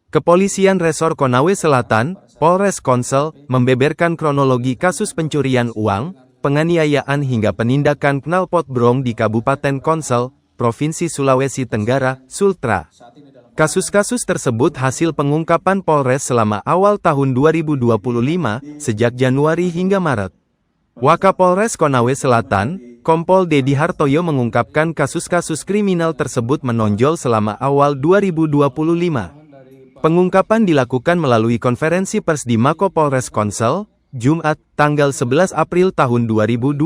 Kepolisian Resor Konawe Selatan, Polres Konsel, membeberkan kronologi kasus pencurian uang, penganiayaan hingga penindakan knalpot brong di Kabupaten Konsel, Provinsi Sulawesi Tenggara, Sultra. Kasus-kasus tersebut hasil pengungkapan Polres selama awal tahun 2025, sejak Januari hingga Maret. Wakapolres Konawe Selatan, Kompol Dedi Hartoyo mengungkapkan kasus-kasus kriminal tersebut menonjol selama awal 2025. Pengungkapan dilakukan melalui konferensi pers di Mako Polres Konsel, Jumat, tanggal 11 April tahun 2025.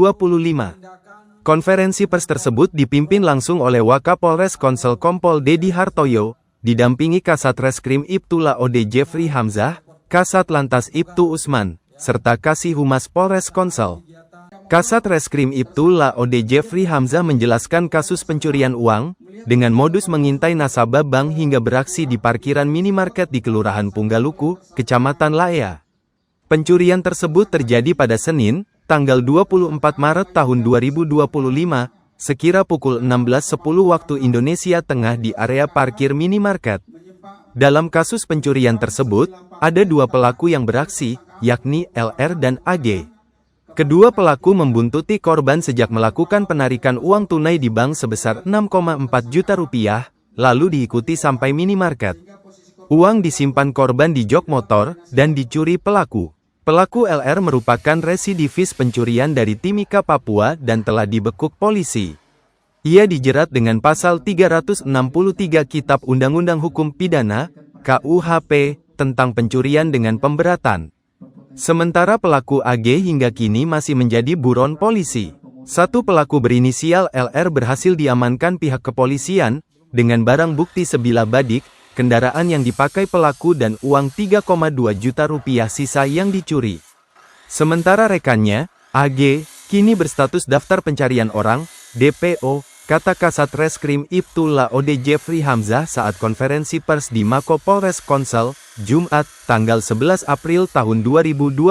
Konferensi pers tersebut dipimpin langsung oleh Wakapolres Konsel Kompol Dedi Hartoyo, didampingi Kasat Reskrim Ibtu Laode Jeffrey Hamzah, Kasat Lantas Ibtu Usman, serta Kasih Humas Polres Konsel. Kasat Reskrim Ibtu Laode Jeffrey Hamzah menjelaskan kasus pencurian uang, dengan modus mengintai nasabah bank hingga beraksi di parkiran minimarket di Kelurahan Punggaluku, Kecamatan Laea. Pencurian tersebut terjadi pada Senin, tanggal 24 Maret tahun 2025, sekira pukul 16.10 waktu Indonesia Tengah di area parkir minimarket. Dalam kasus pencurian tersebut, ada dua pelaku yang beraksi, yakni LR dan AG. Kedua pelaku membuntuti korban sejak melakukan penarikan uang tunai di bank sebesar 6,4 juta rupiah, lalu diikuti sampai minimarket. Uang disimpan korban di jok motor, dan dicuri pelaku. Pelaku LR merupakan residivis pencurian dari Timika, Papua dan telah dibekuk polisi. Ia dijerat dengan pasal 363 Kitab Undang-Undang Hukum Pidana, KUHP, tentang pencurian dengan pemberatan. Sementara pelaku AG hingga kini masih menjadi buron polisi. Satu pelaku berinisial LR berhasil diamankan pihak kepolisian, dengan barang bukti sebilah badik, kendaraan yang dipakai pelaku dan uang 3,2 juta rupiah sisa yang dicuri. Sementara rekannya, AG, kini berstatus daftar pencarian orang, DPO, kata Kasat Reskrim Ibtu Laode Jeffrey Hamzah saat konferensi pers di Mako Polres Konsel, Jumat, tanggal 11 April tahun 2025.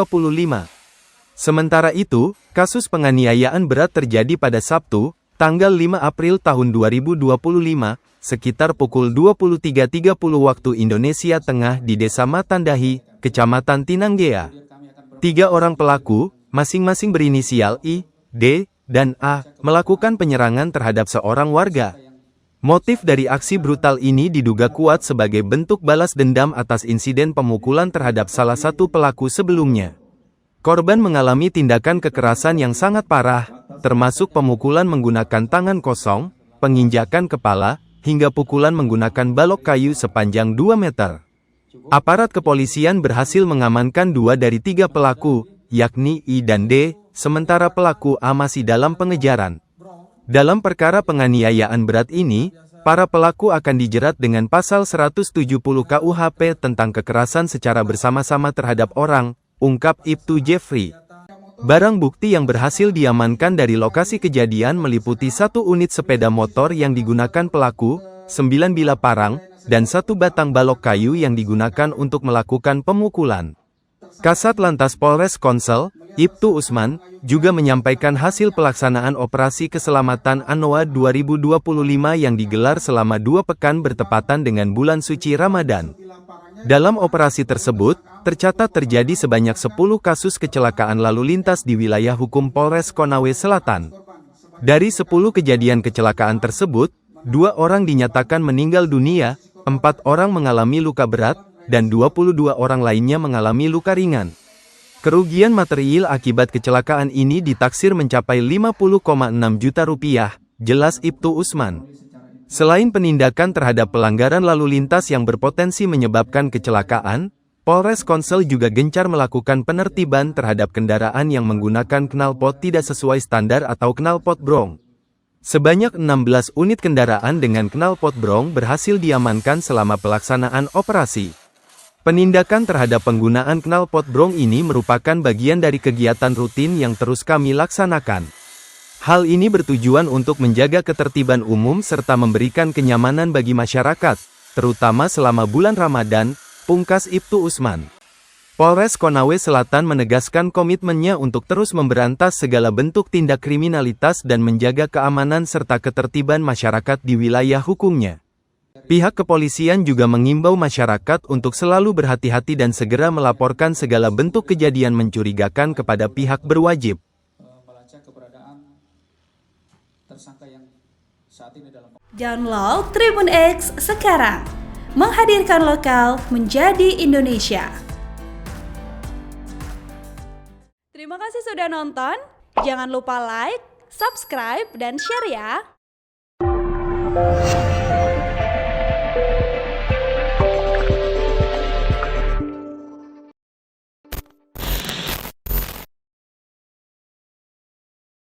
Sementara itu, kasus penganiayaan berat terjadi pada Sabtu, tanggal 5 April tahun 2025, sekitar pukul 23.30 waktu Indonesia Tengah di Desa Matandahi, Kecamatan Tinanggea. Tiga orang pelaku, masing-masing berinisial I, D, dan A, melakukan penyerangan terhadap seorang warga. Motif dari aksi brutal ini diduga kuat sebagai bentuk balas dendam atas insiden pemukulan terhadap salah satu pelaku sebelumnya. Korban mengalami tindakan kekerasan yang sangat parah, termasuk pemukulan menggunakan tangan kosong, penginjakan kepala, hingga pukulan menggunakan balok kayu sepanjang 2 meter. Aparat kepolisian berhasil mengamankan 2 dari 3 pelaku, yakni I dan D, sementara pelaku A masih dalam pengejaran. Dalam perkara penganiayaan berat ini, para pelaku akan dijerat dengan pasal 170 KUHP tentang kekerasan secara bersama-sama terhadap orang, ungkap Ibtu Jeffrey. Barang bukti yang berhasil diamankan dari lokasi kejadian meliputi 1 unit sepeda motor yang digunakan pelaku, 9 bilah parang, dan 1 batang balok kayu yang digunakan untuk melakukan pemukulan. Kasat Lantas Polres Konsel, Ibtu Usman, juga menyampaikan hasil pelaksanaan Operasi Keselamatan ANOA 2025 yang digelar selama 2 pekan bertepatan dengan bulan suci Ramadan. Dalam operasi tersebut, tercatat terjadi sebanyak 10 kasus kecelakaan lalu lintas di wilayah hukum Polres Konawe Selatan. Dari 10 kejadian kecelakaan tersebut, 2 orang dinyatakan meninggal dunia, 4 orang mengalami luka berat, dan 22 orang lainnya mengalami luka ringan. Kerugian material akibat kecelakaan ini ditaksir mencapai 50,6 juta rupiah, jelas Ibtu Usman. Selain penindakan terhadap pelanggaran lalu lintas yang berpotensi menyebabkan kecelakaan, Polres Konsel juga gencar melakukan penertiban terhadap kendaraan yang menggunakan knalpot tidak sesuai standar atau knalpot brong. Sebanyak 16 unit kendaraan dengan knalpot brong berhasil diamankan selama pelaksanaan operasi. Penindakan terhadap penggunaan knalpot brong ini merupakan bagian dari kegiatan rutin yang terus kami laksanakan. Hal ini bertujuan untuk menjaga ketertiban umum serta memberikan kenyamanan bagi masyarakat, terutama selama bulan Ramadan, pungkas Ibtu Usman. Polres Konawe Selatan menegaskan komitmennya untuk terus memberantas segala bentuk tindak kriminalitas dan menjaga keamanan serta ketertiban masyarakat di wilayah hukumnya. Pihak kepolisian juga mengimbau masyarakat untuk selalu berhati-hati dan segera melaporkan segala bentuk kejadian mencurigakan kepada pihak berwajib. Melacak keberadaan tersangka yang saat ini dalam. Download Tribun X sekarang, menghadirkan lokal menjadi Indonesia. Terima kasih sudah nonton, jangan lupa like, subscribe, dan share ya.